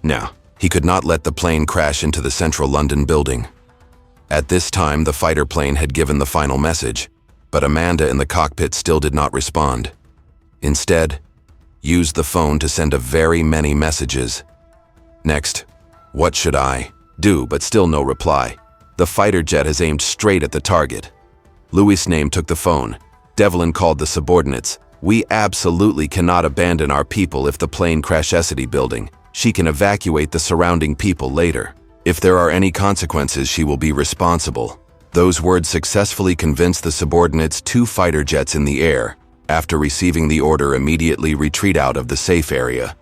No, he could not let the plane crash into the central London building. At this time, the fighter plane had given the final message, but Amanda in the cockpit still did not respond. Instead, used the phone to send very many messages. Next, what should I do? But still no reply. The fighter jet has aimed straight at the target. Louis' name took the phone. Devlin called the subordinates. We absolutely cannot abandon our people if the plane crashes the building. She can evacuate the surrounding people later. If there are any consequences, she will be responsible. Those words successfully convinced the subordinates. Two fighter jets in the air. After receiving the order, immediately retreat out of the safe area.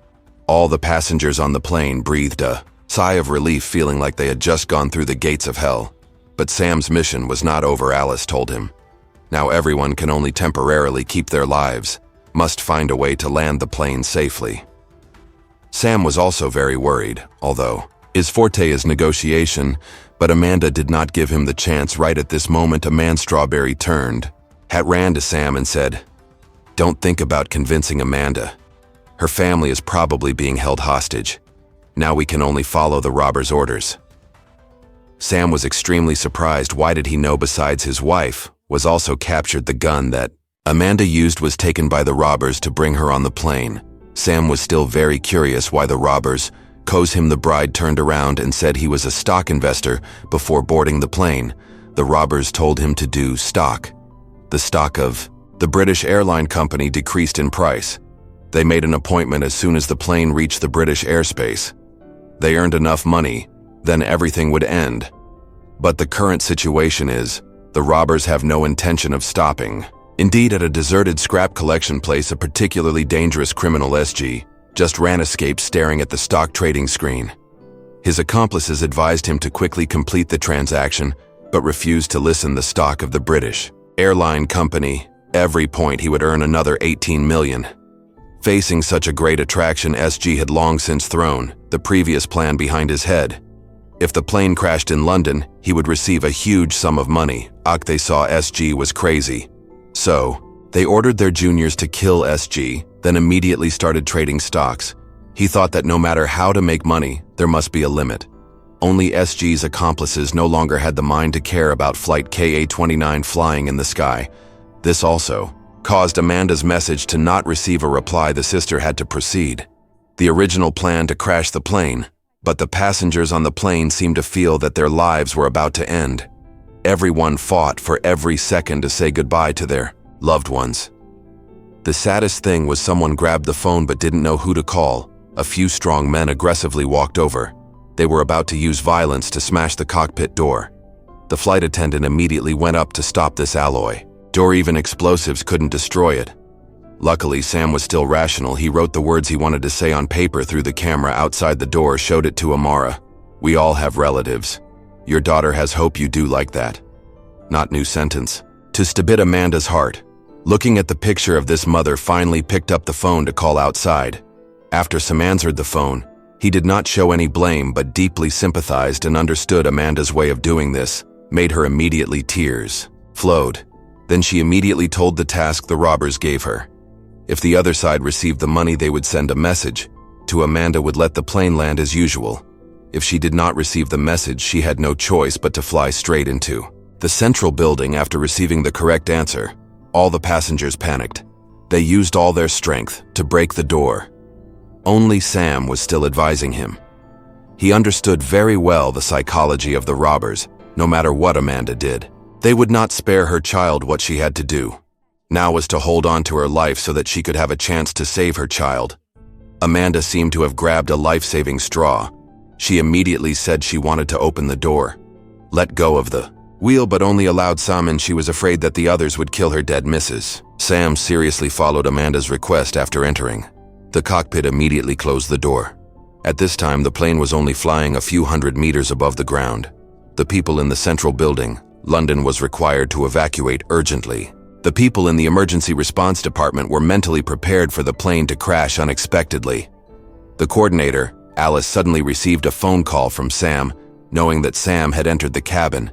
All the passengers on the plane breathed a sigh of relief, feeling like they had just gone through the gates of hell. But Sam's mission was not over, Alice told him. Now everyone can only temporarily keep their lives, must find a way to land the plane safely. Sam was also very worried, although his forte is negotiation, but Amanda did not give him the chance. Right at this moment, a man Strawberry turned, ran to Sam and said, "Don't think about convincing Amanda. Her family is probably being held hostage. Now we can only follow the robbers' orders." Sam was extremely surprised. Why did he know besides his wife was also captured? The gun that Amanda used was taken by the robbers to bring her on the plane. Sam was still very curious why the robbers chose him. The bride turned around and said he was a stock investor before boarding the plane. The robbers told him to do stock. The stock of the British airline company decreased in price. They made an appointment as soon as the plane reached the British airspace. They earned enough money, then everything would end. But the current situation is, the robbers have no intention of stopping. Indeed, at a deserted scrap collection place, a particularly dangerous criminal, SG, just ran escape staring at the stock trading screen. His accomplices advised him to quickly complete the transaction, but refused to listen. The stock of the British airline company, every point he would earn another 18 million. Facing such a great attraction, SG had long since thrown the previous plan behind his head. If the plane crashed in London, he would receive a huge sum of money. They saw SG was crazy. So, they ordered their juniors to kill SG, then immediately started trading stocks. He thought that no matter how to make money, there must be a limit. Only SG's accomplices no longer had the mind to care about flight KA-29 flying in the sky. This also caused Amanda's message to not receive a reply. The sister had to proceed. The original plan to crash the plane, but the passengers on the plane seemed to feel that their lives were about to end. Everyone fought for every second to say goodbye to their loved ones. The saddest thing was someone grabbed the phone but didn't know who to call. A few strong men aggressively walked over. They were about to use violence to smash the cockpit door. The flight attendant immediately went up to stop this alloy door. Even explosives couldn't destroy it. Luckily, Sam was still rational. He wrote the words he wanted to say on paper through the camera outside the door, showed it to Amara. "We all have relatives. Your daughter has hope you do like that." Not new sentence. To stabit Amanda's heart. Looking at the picture of this mother, finally picked up the phone to call outside. After Sam answered the phone, he did not show any blame but deeply sympathized and understood Amanda's way of doing this, made her immediately tears flowed. Then she immediately told the task the robbers gave her. If the other side received the money, they would send a message to Amanda, would let the plane land as usual. If she did not receive the message, she had no choice but to fly straight into the central building. After receiving the correct answer, all the passengers panicked. They used all their strength to break the door. Only Sam was still advising him. He understood very well the psychology of the robbers. No matter what Amanda did, they would not spare her child. What she had to do now was to hold on to her life so that she could have a chance to save her child. Amanda seemed to have grabbed a life-saving straw. She immediately said she wanted to open the door, let go of the wheel, but only allowed Sam in. She was afraid that the others would kill her dead Mrs. Sam seriously followed Amanda's request. After entering the cockpit, immediately closed the door. At this time, the plane was only flying a few hundred meters above the ground. The people in the central building, London, was required to evacuate urgently. The people in the emergency response department were mentally prepared for the plane to crash unexpectedly. The coordinator, Alice, suddenly received a phone call from Sam, knowing that Sam had entered the cabin.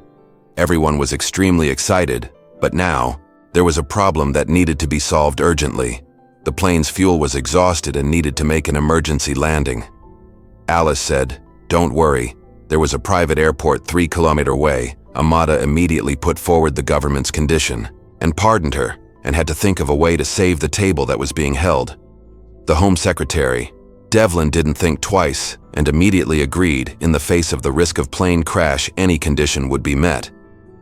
Everyone was extremely excited, but now, there was a problem that needed to be solved urgently. The plane's fuel was exhausted and needed to make an emergency landing. Alice said, "Don't worry, there was a private airport 3 kilometers away." Amada immediately put forward the government's condition and pardoned her, and had to think of a way to save the table that was being held. The Home Secretary, Devlin, didn't think twice and immediately agreed. In the face of the risk of plane crash, any condition would be met.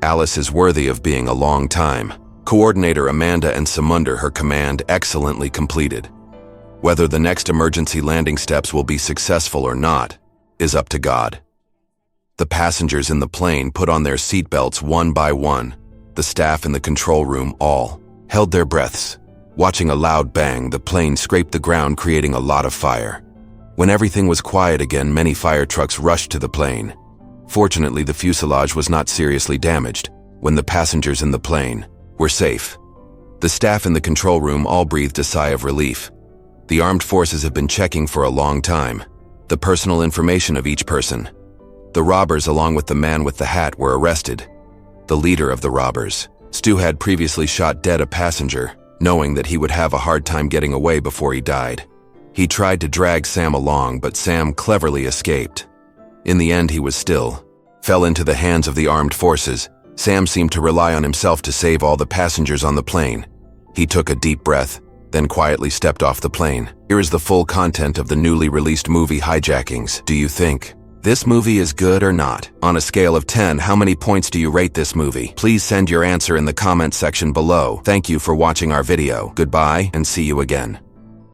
Alice is worthy of being a long time. Coordinator Amanda and Samundar, her command, excellently completed. Whether the next emergency landing steps will be successful or not is up to God. The passengers in the plane put on their seatbelts one by one. The staff in the control room all held their breaths. Watching a loud bang, the plane scraped the ground, creating a lot of fire. When everything was quiet again, many fire trucks rushed to the plane. Fortunately, the fuselage was not seriously damaged. When the passengers in the plane were safe, the staff in the control room all breathed a sigh of relief. The armed forces have been checking for a long time the personal information of each person. The robbers, along with the man with the hat, were arrested. The leader of the robbers, Stu, had previously shot dead a passenger, knowing that he would have a hard time getting away before he died. He tried to drag Sam along, but Sam cleverly escaped. In the end, he fell into the hands of the armed forces. Sam seemed to rely on himself to save all the passengers on the plane. He took a deep breath, then quietly stepped off the plane. Here is the full content of the newly released movie Hijackings. Do you think this movie is good or not? On a scale of 10, how many points do you rate this movie? Please send your answer in the comment section below. Thank you for watching our video. Goodbye and see you again.